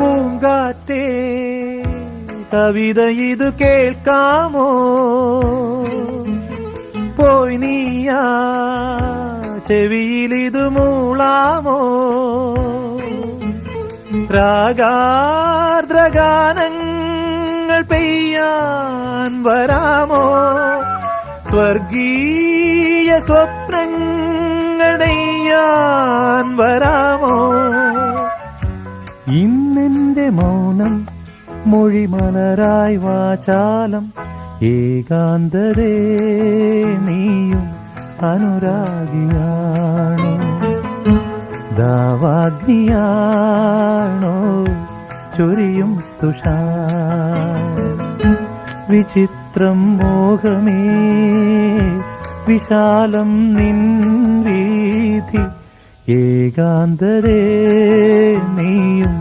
പൂങ്കാറ്റേ കവിത ഇതു കേൾക്കാമോ പോയി നീയാ ചെവിയിലിതു മൂളാമോ രാഗാർദ്രഗാനങ്ങൾ പെയ്യാൻ വരാമോ സ്വർഗീയ സ്വപ്നങ്ങൾ നെയ്യാൻ വരാമോ ഇന്നെന്റെ മൗനം മൊഴിമലരായി വാചാലം ഏകാന്തരേ നീയും അനുരാഗിയാണോ ദാവാഗ്നിയാണോ ചൊരിയും തുഷാർ വിചിത്രം മോഹമേ വിശാലം നിൻ വീഥി ഏകാന്തരേ നീയും